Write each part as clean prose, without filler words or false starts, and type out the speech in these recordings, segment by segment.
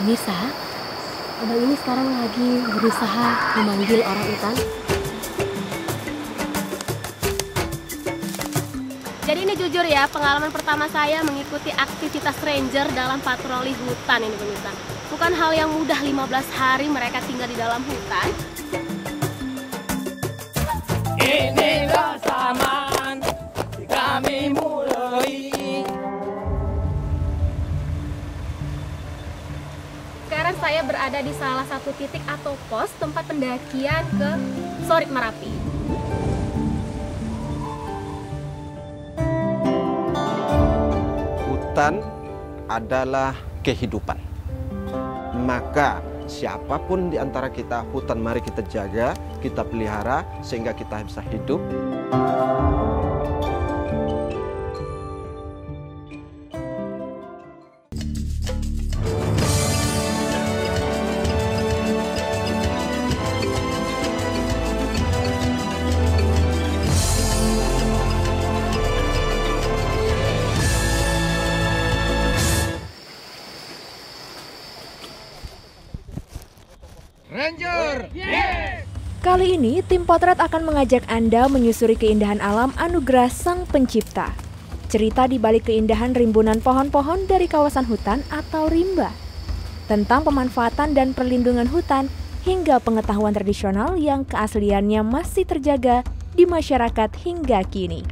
Nisa, abang ini sekarang lagi berusaha memanggil orang hutan. Jadi ini jujur ya, pengalaman pertama saya mengikuti aktivitas ranger dalam patroli hutan ini pemirsa. Bukan hal yang mudah 15 hari mereka tinggal di dalam hutan. Inilah zaman kami mulai. Sekarang saya berada di salah satu titik atau pos tempat pendakian ke Sorik Marapi. Hutan adalah kehidupan. Maka siapapun di antara kita, hutan mari kita jaga, kita pelihara sehingga kita bisa hidup. Ranger! Yes! Kali ini, tim Potret akan mengajak Anda menyusuri keindahan alam anugerah Sang Pencipta. Cerita di balik keindahan rimbunan pohon-pohon dari kawasan hutan atau rimba. Tentang pemanfaatan dan perlindungan hutan hingga pengetahuan tradisional yang keasliannya masih terjaga di masyarakat hingga kini.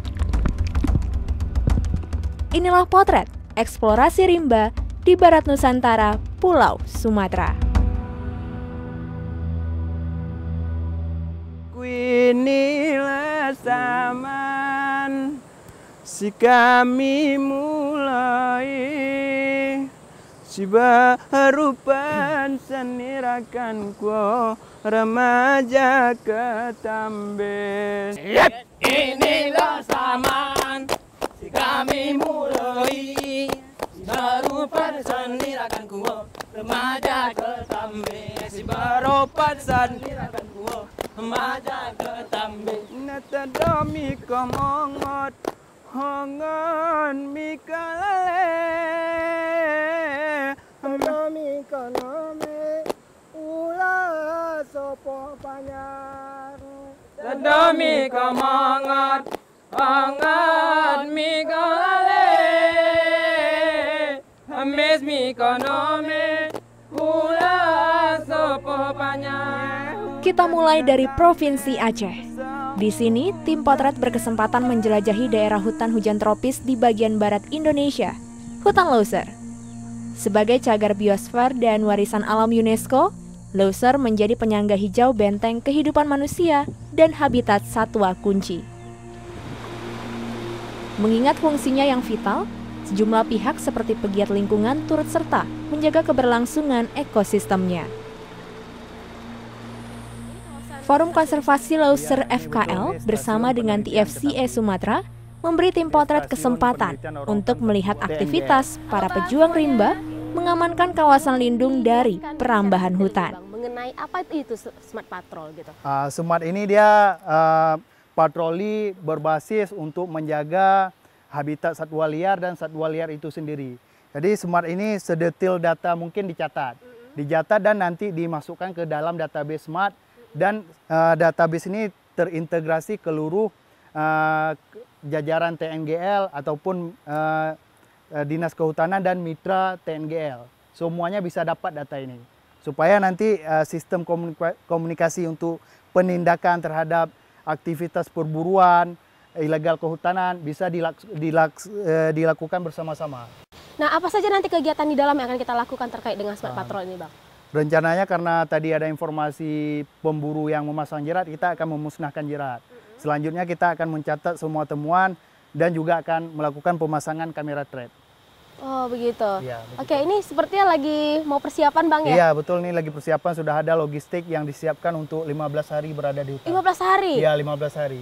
Inilah Potret, eksplorasi rimba di Barat Nusantara, Pulau Sumatera. Inilah zaman si kami mulai, si baru pensenirakan ku remaja ketambe. Inilah zaman si kami mulai, si baru pensenirakan ku remaja ketambe, si baru pensenirakan ku remaja ketambe. Nata domi komongot hongon mikalale, domi konome ula sopo panyar. Domi komongot hongon mikalale, ames mi konome ula sopo panyar. Kita mulai dari Provinsi Aceh. Di sini, tim Potret berkesempatan menjelajahi daerah hutan hujan tropis di bagian barat Indonesia, Hutan Leuser. Sebagai cagar biosfer dan warisan alam UNESCO, Leuser menjadi penyangga hijau benteng kehidupan manusia dan habitat satwa kunci. Mengingat fungsinya yang vital, sejumlah pihak seperti pegiat lingkungan turut serta menjaga keberlangsungan ekosistemnya. Forum Konservasi Leuser FKL bersama dengan TFCE Sumatera memberi tim Potret kesempatan untuk melihat aktivitas para pejuang rimba mengamankan kawasan lindung dari perambahan hutan. Mengenai apa itu Smart Patrol gitu? Smart ini dia patroli berbasis untuk menjaga habitat satwa liar dan satwa liar itu sendiri. Jadi Smart ini sedetail data mungkin dicatat dan nanti dimasukkan ke dalam database Smart. Dan database ini terintegrasi ke seluruh jajaran TNGL ataupun Dinas Kehutanan dan mitra TNGL. Semuanya bisa dapat data ini. Supaya nanti sistem komunikasi untuk penindakan terhadap aktivitas perburuan, ilegal kehutanan bisa dilakukan bersama-sama. Nah, apa saja nanti kegiatan di dalam yang akan kita lakukan terkait dengan Smart Patrol ini, Bang? Rencananya karena tadi ada informasi pemburu yang memasang jerat, kita akan memusnahkan jerat. Selanjutnya kita akan mencatat semua temuan dan juga akan melakukan pemasangan kamera trap. Oh begitu. Ya, begitu. Oke, ini sepertinya lagi mau persiapan Bang ya? Iya betul, ini lagi persiapan, sudah ada logistik yang disiapkan untuk 15 hari berada di hutan. 15 hari? Iya 15 hari.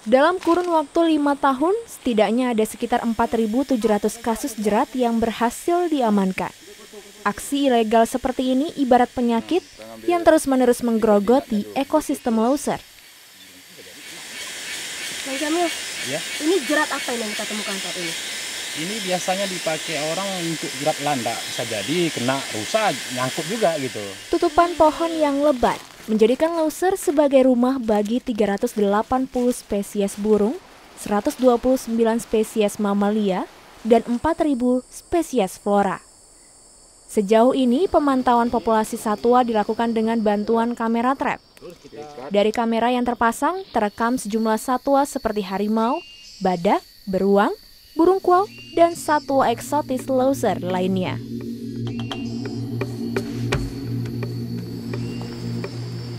Dalam kurun waktu 5 tahun, setidaknya ada sekitar 4.700 kasus jerat yang berhasil diamankan. Aksi ilegal seperti ini ibarat penyakit yang terus-menerus menggerogoti ekosistem Leuser. Bang Jamil, Ya. ini jerat apa ini yang kita temukan saat ini? Ini biasanya dipakai orang untuk jerat landak, bisa jadi kena rusak, nyangkut juga gitu. Tutupan pohon yang lebat menjadikan Leuser sebagai rumah bagi 380 spesies burung, 129 spesies mamalia, dan 4.000 spesies flora. Sejauh ini pemantauan populasi satwa dilakukan dengan bantuan kamera trap. Dari kamera yang terpasang terekam sejumlah satwa seperti harimau, badak, beruang, burung kuau, dan satwa eksotis Leuser lainnya.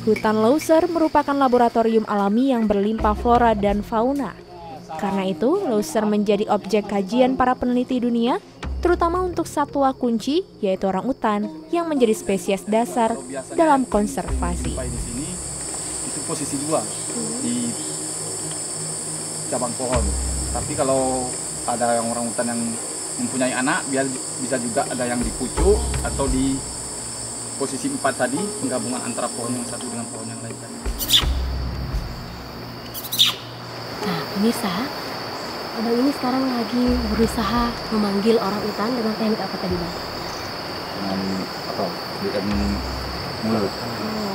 Hutan Leuser merupakan laboratorium alami yang berlimpah flora dan fauna. Karena itu, Leuser menjadi objek kajian para peneliti dunia, terutama untuk satwa kunci, yaitu orangutan, yang menjadi spesies dasar dalam konservasi. Di sini itu posisi 2 di cabang pohon. Tapi kalau ada yang orangutan yang mempunyai anak, bisa juga ada yang di pucuk atau di posisi 4 tadi, penggabungan antara pohon yang satu dengan pohon yang lain tadi. Nah, pemirsa, Abang ini sekarang lagi berusaha memanggil orangutan dengan teknik apa tadi, Bang? Dengan mulut.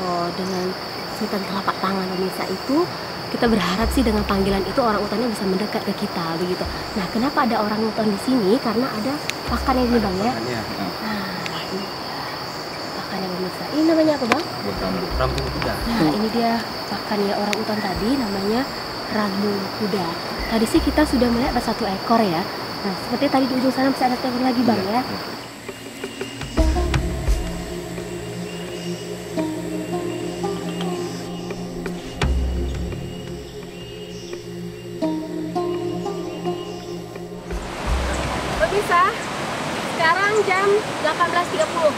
Oh, dengan sentuhan telapak tangan pemirsa itu. Kita berharap sih dengan panggilan itu orangutannya bisa mendekat ke kita begitu. Nah, kenapa ada orangutan di sini? Karena ada pakan ini, Bang, ya. Nah, ini pakan yang pemirsa. Ini namanya apa, Bang? Rambut kuda. Nah, ini dia pakannya orangutan tadi, namanya rambut kuda. Tadi sih kita sudah melihat ada 1 ekor ya. Nah, seperti tadi di ujung sana masih ada 1 ekor lagi, Bang, ya. Pemirsa, sekarang jam 18.30.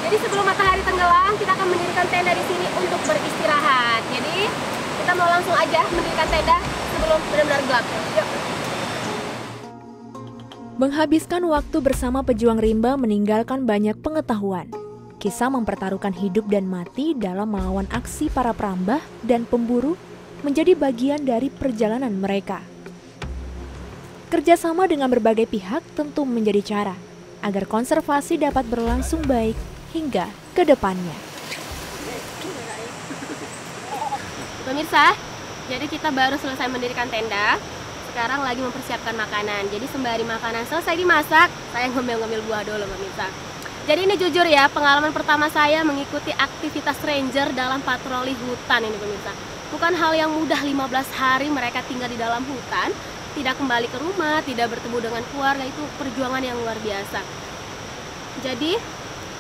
Jadi sebelum matahari tenggelam, kita akan mendirikan tenda di sini untuk beristirahat. Jadi kita mau langsung aja mendirikan tenda sebelum benar-benar gelap. Yuk. Menghabiskan waktu bersama pejuang rimba meninggalkan banyak pengetahuan. Kisah mempertaruhkan hidup dan mati dalam melawan aksi para perambah dan pemburu menjadi bagian dari perjalanan mereka. Kerjasama dengan berbagai pihak tentu menjadi cara agar konservasi dapat berlangsung baik hingga ke depannya. Pemirsa, jadi kita baru selesai mendirikan tenda. Sekarang lagi mempersiapkan makanan. Jadi sembari makanan selesai dimasak, saya ngemil-ngemil buah dulu, pemirsa. Jadi ini jujur ya, pengalaman pertama saya mengikuti aktivitas ranger dalam patroli hutan ini, pemirsa. Bukan hal yang mudah, 15 hari mereka tinggal di dalam hutan, tidak kembali ke rumah, tidak bertemu dengan keluarga, itu perjuangan yang luar biasa. Jadi,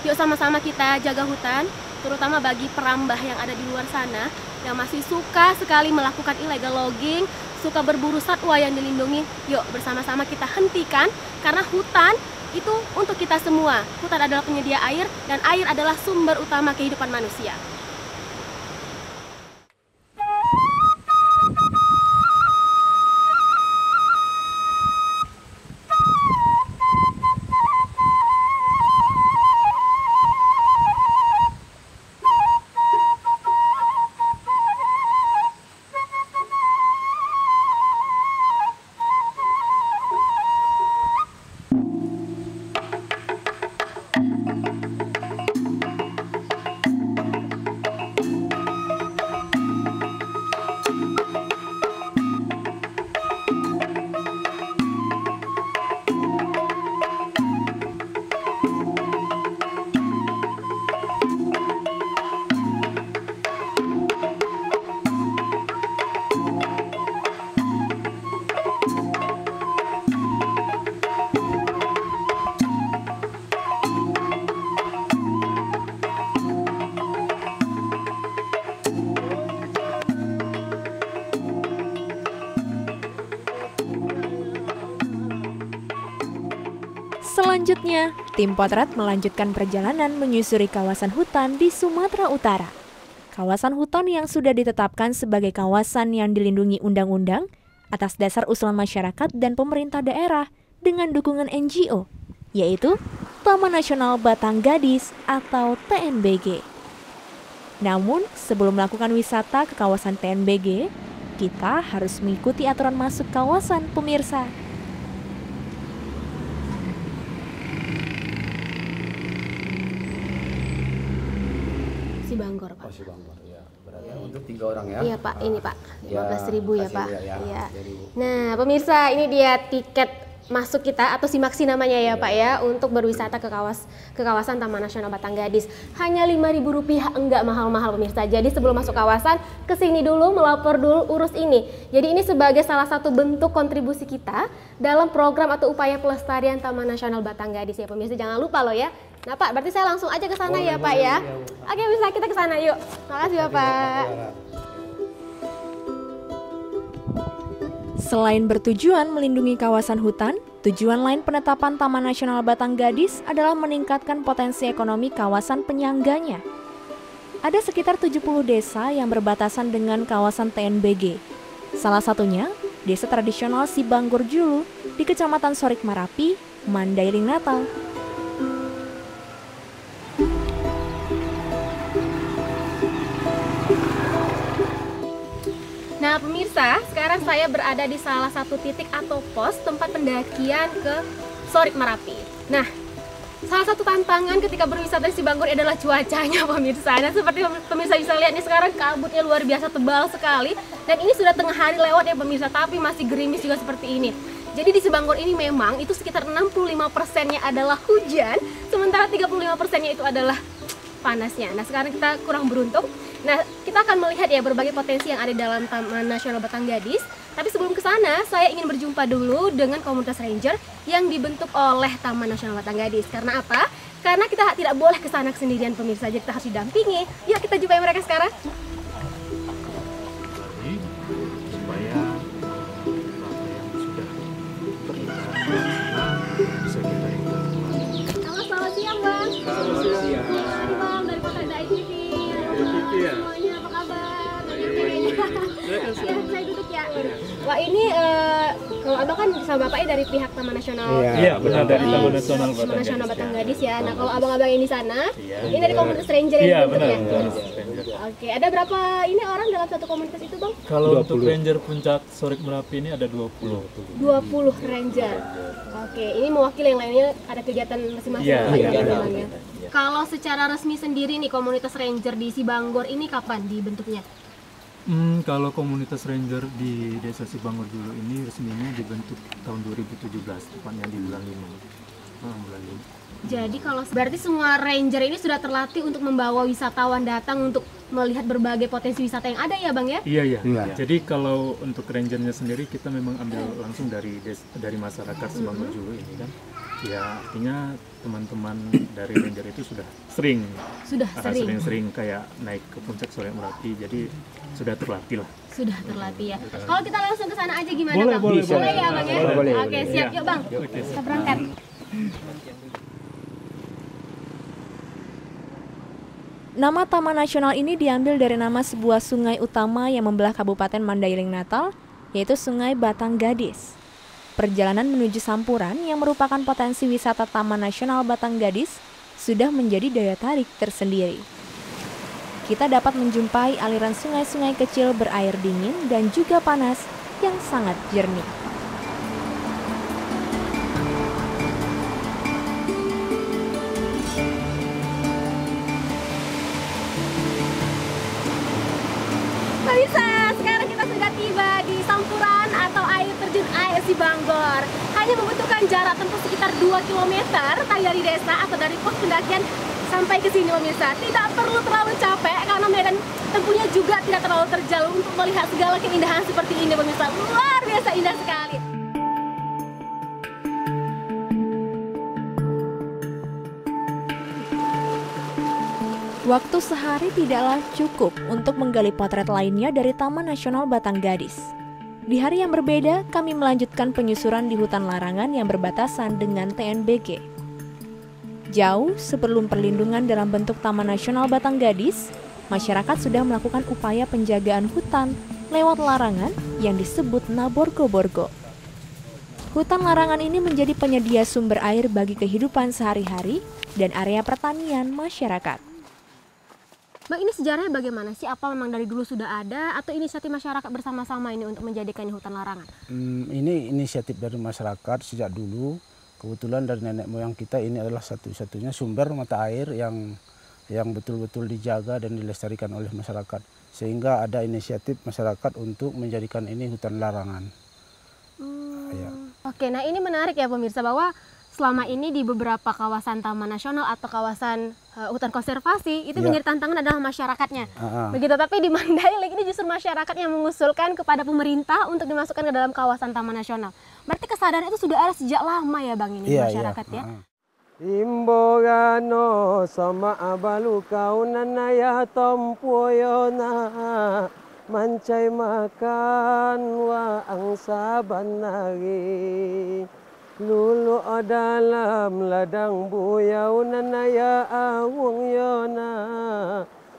yuk sama-sama kita jaga hutan, terutama bagi perambah yang ada di luar sana, yang masih suka sekali melakukan illegal logging, suka berburu satwa yang dilindungi. Yuk bersama-sama kita hentikan, karena hutan itu untuk kita semua. Hutan adalah penyedia air, dan air adalah sumber utama kehidupan manusia. Selanjutnya, tim potret melanjutkan perjalanan menyusuri kawasan hutan di Sumatera Utara. Kawasan hutan yang sudah ditetapkan sebagai kawasan yang dilindungi undang-undang atas dasar usulan masyarakat dan pemerintah daerah dengan dukungan NGO, yaitu Taman Nasional Batang Gadis atau TNBG. Namun, sebelum melakukan wisata ke kawasan TNBG, Kita harus mengikuti aturan masuk kawasan, pemirsa. Sibanggor, Pak. Oh, Sibanggor, ya. Berarti untuk 3 orang ya? Iya, Pak. Ini, Pak. 15.000 ya, Pak. Ya. Iya. Nah, pemirsa, ini dia tiket masuk kita atau Simaksi namanya ya, Pak ya, untuk berwisata ke kawasan Taman Nasional Batanggadis. Hanya Rp5.000, enggak mahal-mahal pemirsa. Jadi sebelum masuk kawasan, kesini dulu, melapor dulu, urus ini. Jadi ini sebagai salah satu bentuk kontribusi kita dalam program atau upaya pelestarian Taman Nasional Batanggadis ya pemirsa. Jangan lupa loh ya. Nah Pak, berarti saya langsung aja ke sana ya Pak ya. Oke, bisa kita ke sana yuk. Makasih ya Pak. Selain bertujuan melindungi kawasan hutan, tujuan lain penetapan Taman Nasional Batanggadis adalah meningkatkan potensi ekonomi kawasan penyangganya. Ada sekitar 70 desa yang berbatasan dengan kawasan TNBG. Salah satunya, desa tradisional Sibanggor Julu di Kecamatan Sorik Marapi, Mandailing Natal. Nah pemirsa, sekarang saya berada di salah satu titik atau pos tempat pendakian ke Sorik Marapi. Nah, salah satu tantangan ketika berwisata di Sibanggor adalah cuacanya pemirsa. Nah seperti pemirsa bisa lihat nih sekarang kabutnya luar biasa tebal sekali. Dan ini sudah tengah hari lewat ya pemirsa, tapi masih gerimis juga seperti ini. Jadi di Sibanggor ini memang itu sekitar 65%-nya adalah hujan, sementara 35%-nya itu adalah panasnya. Nah sekarang kita kurang beruntung. Nah kita akan melihat ya berbagai potensi yang ada dalam Taman Nasional Batanggadis. Tapi sebelum ke sana, saya ingin berjumpa dulu dengan komunitas ranger yang dibentuk oleh Taman Nasional Batanggadis. Karena apa? Karena kita tidak boleh ke sana sendirian pemirsa, jadi kita harus didampingi. Yuk kita jumpai mereka sekarang. Supaya apa yang sudah bisa kita implementasi. Halo, selamat siang Bang. Selamat siang. Ini Bang dari Kota ITV. Semuanya apa kabar? Ya, saya duduk ya. Wah ini kalau abang kan sama bapaknya dari pihak Taman Nasional. Iya benar, dari Taman Nasional Batanggadis ya. Nah kalau abang-abang yang di sana, ini dari komunitas ranger yang dibentuk ya. Oke, ada berapa ini orang dalam satu komunitas itu Bang? Kalau untuk ranger puncak Sorik Merapi ini ada 20. 20 ranger. Oke, ini mewakili yang lainnya ada kegiatan masing-masing Bang ya. Kalau secara resmi sendiri nih komunitas ranger di Sibanggor ini kapan dibentuknya? Kalau komunitas ranger di Desa Sibanggor dulu ini resminya dibentuk tahun 2017, tepatnya di bulan 5. Bulan 5. Jadi kalau berarti semua ranger ini sudah terlatih untuk membawa wisatawan datang untuk melihat berbagai potensi wisata yang ada ya Bang ya? Iya. Jadi kalau untuk rangernya sendiri kita memang ambil langsung dari masyarakat Sibanggor dulu ini kan. Ya artinya teman-teman dari ranger itu sudah sering kayak naik ke puncak Sorik Merapi, jadi sudah terlatih lah. Sudah terlatih ya. Kalau kita langsung ke sana aja gimana Boleh, Bang? boleh ya Bang ya? Boleh. Oke siap yuk Bang. Kita berangkat. Nama Taman Nasional ini diambil dari nama sebuah sungai utama yang membelah Kabupaten Mandailing Natal, yaitu Sungai Batanggadis. Perjalanan menuju Sampuran yang merupakan potensi wisata Taman Nasional Batanggadis sudah menjadi daya tarik tersendiri. Kita dapat menjumpai aliran sungai-sungai kecil berair dingin dan juga panas yang sangat jernih. Pemirsa, sekarang kita sudah tiba di Sampuran atau air terjun air Sibanggor. Hanya membutuhkan jarak tempuh sekitar 2 km dari desa atau dari pos pendakian sampai ke sini pemirsa. Tidak perlu terlalu capek karena medan tempuhnya juga tidak terlalu terjal untuk melihat segala keindahan seperti ini pemirsa. Luar biasa indah sekali. Waktu sehari tidaklah cukup untuk menggali potret lainnya dari Taman Nasional Batanggadis. Di hari yang berbeda, kami melanjutkan penyusuran di hutan larangan yang berbatasan dengan TNBG. Jauh sebelum perlindungan dalam bentuk Taman Nasional Batanggadis, masyarakat sudah melakukan upaya penjagaan hutan lewat larangan yang disebut Naborgo-Borgo. Hutan larangan ini menjadi penyedia sumber air bagi kehidupan sehari-hari dan area pertanian masyarakat. Bang, ini sejarahnya bagaimana sih? Apa memang dari dulu sudah ada atau inisiatif masyarakat bersama-sama ini untuk menjadikan ini hutan larangan? Ini inisiatif dari masyarakat sejak dulu. Kebetulan dari nenek moyang kita ini adalah satu-satunya sumber mata air yang betul-betul dijaga dan dilestarikan oleh masyarakat. Sehingga ada inisiatif masyarakat untuk menjadikan ini hutan larangan. Ya. Oke, nah ini menarik ya pemirsa, bahwa selama ini di beberapa kawasan taman nasional atau kawasan hutan konservasi itu menjadi tantangan adalah masyarakatnya. Begitu, tapi di Mandailing ini justru masyarakat yang mengusulkan kepada pemerintah untuk dimasukkan ke dalam kawasan taman nasional. Berarti kesadaran itu sudah ada sejak lama ya Bang ini masyarakat ya. Imbogano sama abalu kaunanaya tompoyona mancai makan waang saban nagi. Lulu dalam ladang buyau nanaya awung yona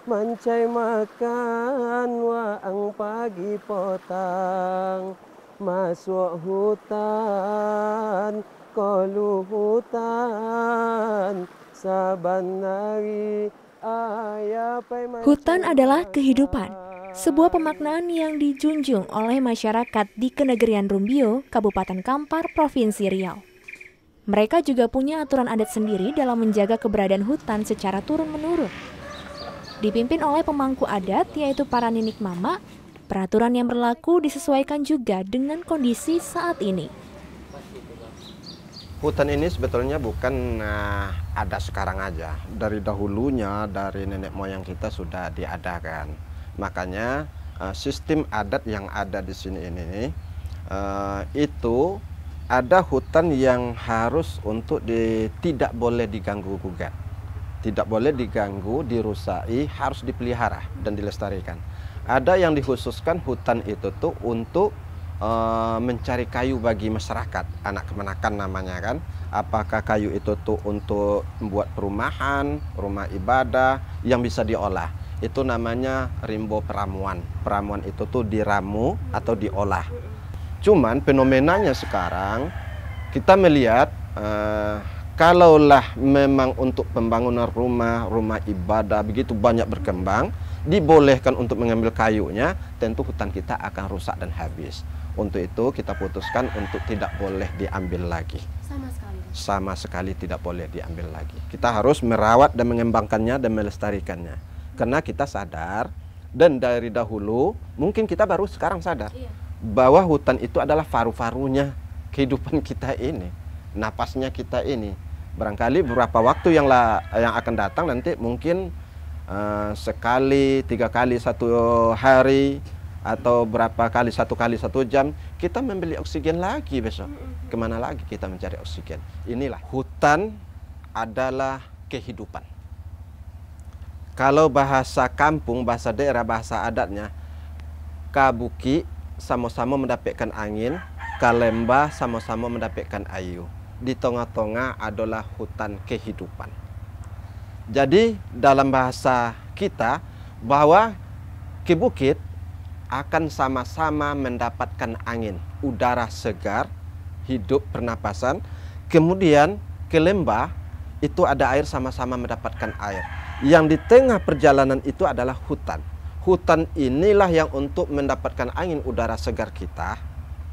mancai makan waang pagi potang masuk hutan kolu hutan saban nari ayapai. Hutan adalah kehidupan. Sebuah pemaknaan yang dijunjung oleh masyarakat di Kenegerian Rumbio, Kabupaten Kampar, Provinsi Riau. Mereka juga punya aturan adat sendiri dalam menjaga keberadaan hutan secara turun-menurun. Dipimpin oleh pemangku adat, yaitu para ninik mama, peraturan yang berlaku disesuaikan juga dengan kondisi saat ini. Hutan ini sebetulnya bukan ada sekarang aja. Dari dahulunya, dari nenek moyang kita sudah diadakan. Makanya sistem adat yang ada di sini ini itu ada hutan yang harus untuk tidak boleh diganggu gugat, tidak boleh diganggu, dirusai, harus dipelihara dan dilestarikan. Ada yang dikhususkan hutan itu tuh untuk mencari kayu bagi masyarakat, anak kemenakan namanya kan. Apakah kayu itu tuh untuk membuat perumahan, rumah ibadah yang bisa diolah. Itu namanya rimbo peramuan. Peramuan itu tuh diramu atau diolah. Cuman fenomenanya sekarang kita melihat kalaulah memang untuk pembangunan rumah ibadah begitu banyak berkembang, dibolehkan untuk mengambil kayunya, tentu hutan kita akan rusak dan habis. Untuk itu kita putuskan untuk tidak boleh diambil lagi. Sama sekali tidak boleh diambil lagi. Kita harus merawat dan mengembangkannya dan melestarikannya. Karena kita sadar, dan dari dahulu, mungkin kita baru sekarang sadar, bahwa hutan itu adalah paru-parunya kehidupan kita ini, napasnya kita ini. Barangkali beberapa waktu yang akan datang nanti mungkin sekali, 3 kali 1 hari, atau berapa kali 1 kali 1 jam, kita membeli oksigen lagi besok. Kemana lagi kita mencari oksigen? Inilah, hutan adalah kehidupan. Kalau bahasa kampung, bahasa daerah, bahasa adatnya, kabuki sama-sama mendapatkan angin, kalemba sama-sama mendapatkan ayu. Di tengah-tengah adalah hutan kehidupan. Jadi dalam bahasa kita, bahwa ke bukit akan sama-sama mendapatkan angin, udara segar, hidup pernapasan. Kemudian ke lembah itu ada air, sama-sama mendapatkan air. Yang di tengah perjalanan itu adalah hutan. Hutan inilah yang untuk mendapatkan angin, udara segar kita,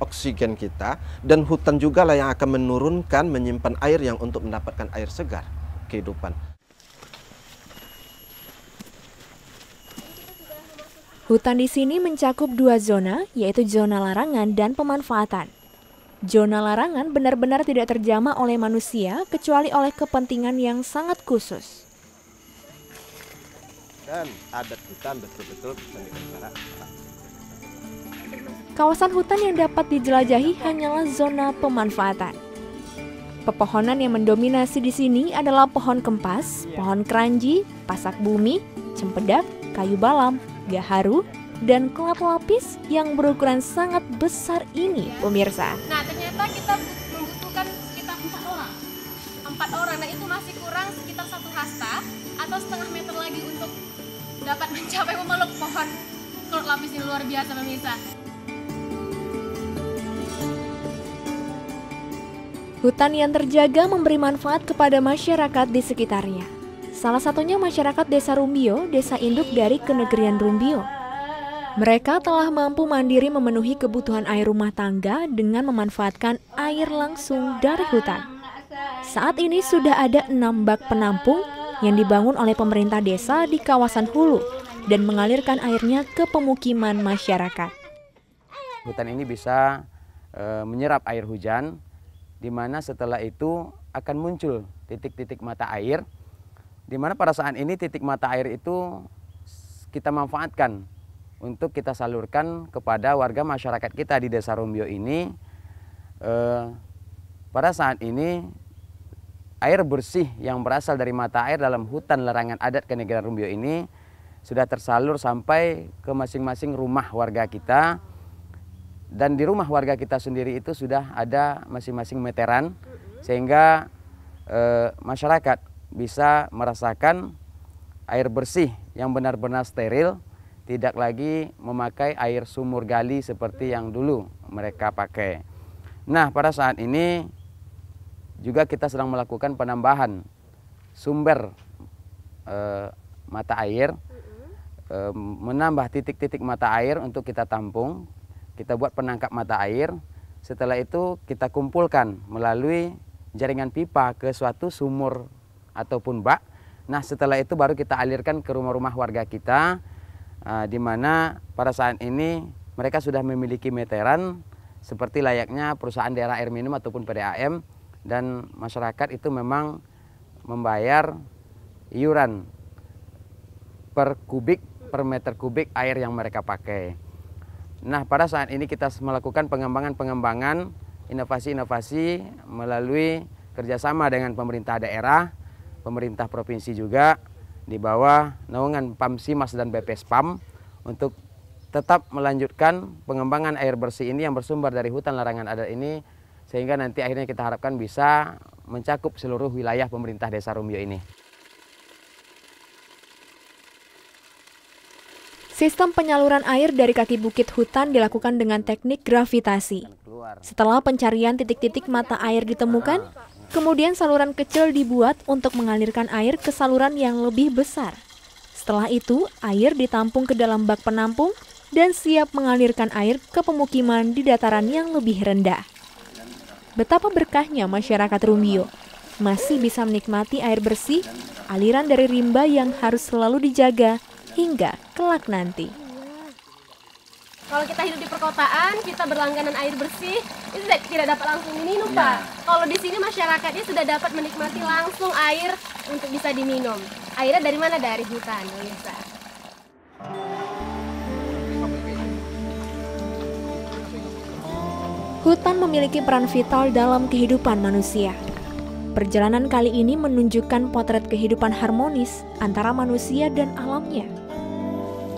oksigen kita, dan hutan juga lah yang akan menurunkan, menyimpan air yang untuk mendapatkan air segar kehidupan. Hutan di sini mencakup 2 zona, yaitu zona larangan dan pemanfaatan. Zona larangan benar-benar tidak terjamah oleh manusia kecuali oleh kepentingan yang sangat khusus. Dan adat kita betul-betul bisa dikatakan. Kawasan hutan yang dapat dijelajahi hanyalah zona pemanfaatan. Pepohonan yang mendominasi di sini adalah pohon kempas, pohon keranji, pasak bumi, cempedak, kayu balam, gaharu, dan kelapa lapis yang berukuran sangat besar ini, pemirsa. Nah, ternyata kita membutuhkan sekitar 4 orang. 4 orang, dan itu masih kurang sekitar 1 hasta atau setengah meter lagi untuk dapat mencapai memeluk pohon kelapa lapis ini. Luar biasa, pemirsa. Hutan yang terjaga memberi manfaat kepada masyarakat di sekitarnya. Salah satunya masyarakat Desa Rumbio, desa induk dari Kenegerian Rumbio. Mereka telah mampu mandiri memenuhi kebutuhan air rumah tangga dengan memanfaatkan air langsung dari hutan. Saat ini sudah ada 6 bak penampung yang dibangun oleh pemerintah desa di kawasan hulu dan mengalirkan airnya ke pemukiman masyarakat. Hutan ini bisa menyerap air hujan, di mana setelah itu akan muncul titik-titik mata air, di mana pada saat ini titik mata air itu kita manfaatkan untuk kita salurkan kepada warga masyarakat kita di Desa Rumbio ini. Pada saat ini air bersih yang berasal dari mata air dalam hutan larangan adat Kenegerian Rumbio ini sudah tersalur sampai ke masing-masing rumah warga kita. Dan di rumah warga kita sendiri itu sudah ada masing-masing meteran, sehingga masyarakat bisa merasakan air bersih yang benar-benar steril, tidak lagi memakai air sumur gali seperti yang dulu mereka pakai. Nah, pada saat ini juga kita sedang melakukan penambahan sumber mata air, menambah titik-titik mata air untuk kita tampung, kita buat penangkap mata air. Setelah itu kita kumpulkan melalui jaringan pipa ke suatu sumur ataupun bak. Nah, setelah itu baru kita alirkan ke rumah-rumah warga kita, di mana pada saat ini mereka sudah memiliki meteran seperti layaknya perusahaan daerah air minum ataupun PDAM, dan masyarakat itu memang membayar iuran per meter kubik air yang mereka pakai. Nah, pada saat ini kita melakukan pengembangan, inovasi-inovasi melalui kerjasama dengan pemerintah daerah, pemerintah provinsi juga, di bawah naungan PAMSIMAS dan BPSPAM, untuk tetap melanjutkan pengembangan air bersih ini yang bersumber dari hutan larangan adat ini, sehingga nanti akhirnya kita harapkan bisa mencakup seluruh wilayah pemerintah Desa Rumbio ini. Sistem penyaluran air dari kaki bukit hutan dilakukan dengan teknik gravitasi. Setelah pencarian titik-titik mata air ditemukan, kemudian saluran kecil dibuat untuk mengalirkan air ke saluran yang lebih besar. Setelah itu, air ditampung ke dalam bak penampung dan siap mengalirkan air ke pemukiman di dataran yang lebih rendah. Betapa berkahnya masyarakat Rumbio masih bisa menikmati air bersih, aliran dari rimba yang harus selalu dijaga hingga kelak nanti. Kalau kita hidup di perkotaan, kita berlangganan air bersih, itu tidak dapat langsung diminum, Pak. Kalau di sini masyarakatnya sudah dapat menikmati langsung air untuk bisa diminum. Airnya dari mana? Dari hutan, pemirsa. Hutan memiliki peran vital dalam kehidupan manusia. Perjalanan kali ini menunjukkan potret kehidupan harmonis antara manusia dan alamnya.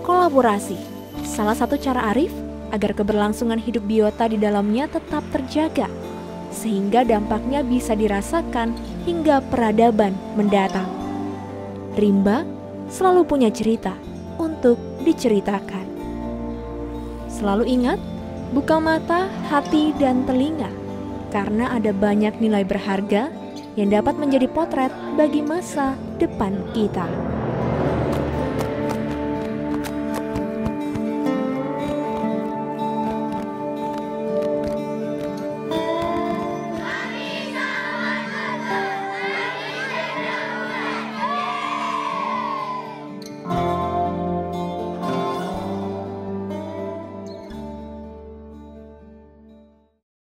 Kolaborasi, salah satu cara Arif agar keberlangsungan hidup biota di dalamnya tetap terjaga, sehingga dampaknya bisa dirasakan hingga peradaban mendatang. Rimba selalu punya cerita untuk diceritakan. Selalu ingat, buka mata, hati, dan telinga, karena ada banyak nilai berharga yang dapat menjadi potret bagi masa depan kita.